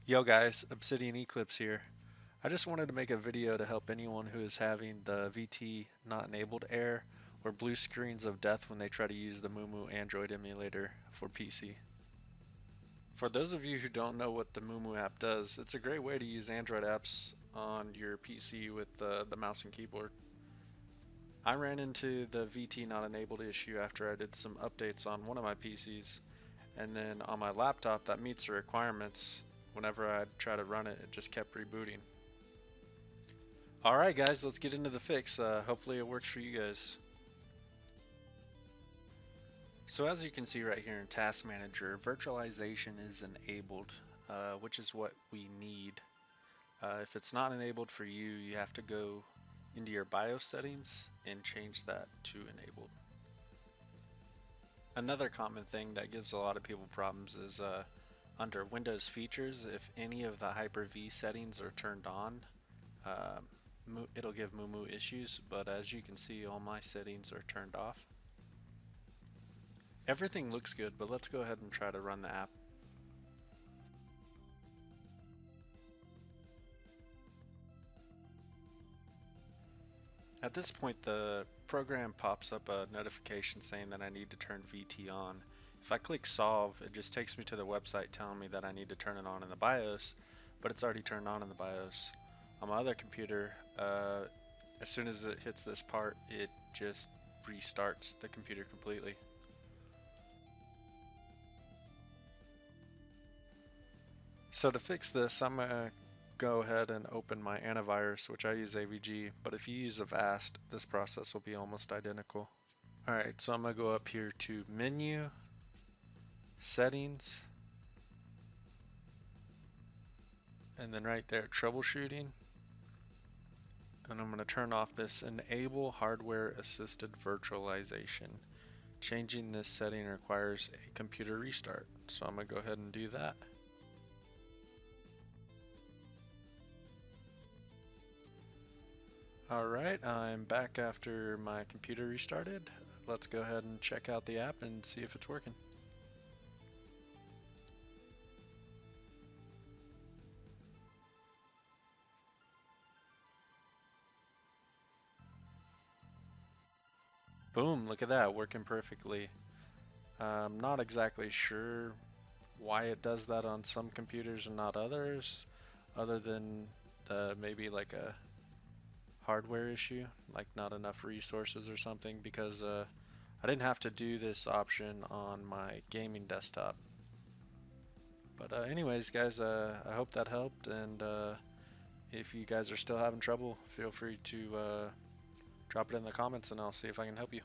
Yo guys, Obsidian Eclipse here. I just wanted to make a video to help anyone who is having the VT not enabled error or blue screens of death when they try to use the Mumu Android emulator for PC. For those of you who don't know what the Mumu app does, it's a great way to use Android apps on your PC with the mouse and keyboard. I ran into the VT not enabled issue after I did some updates on one of my PCs, and then on my laptop that meets the requirements. Whenever I'd try to run it, it just kept rebooting. Alright guys, let's get into the fix. Hopefully it works for you guys. So as you can see right here in Task Manager, virtualization is enabled, which is what we need. If it's not enabled for you, you have to go into your BIOS settings and change that to enabled. Another common thing that gives a lot of people problems is under Windows features, if any of the Hyper-V settings are turned on, it'll give Mumu issues, but as you can see, all my settings are turned off. Everything looks good, but let's go ahead and try to run the app. At this point, the program pops up a notification saying that I need to turn VT on. If I click solve, it just takes me to the website telling me that I need to turn it on in the BIOS, but it's already turned on in the BIOS. On my other computer, as soon as it hits this part, it just restarts the computer completely. So to fix this, I'm going to go ahead and open my antivirus, which I use AVG, but if you use Avast, this process will be almost identical. Alright, so I'm going to go up here to Menu, Settings, and then right there, Troubleshooting. And I'm going to turn off this Enable Hardware Assisted Virtualization. Changing this setting requires a computer restart, so I'm going to go ahead and do that. Alright, I'm back after my computer restarted. Let's go ahead and check out the app and see if it's working. Boom, look at that, working perfectly. I'm not exactly sure why it does that on some computers and not others, other than maybe like a hardware issue, like not enough resources or something, because I didn't have to do this option on my gaming desktop. But anyways guys, I hope that helped, and if you guys are still having trouble, feel free to drop it in the comments and I'll see if I can help you.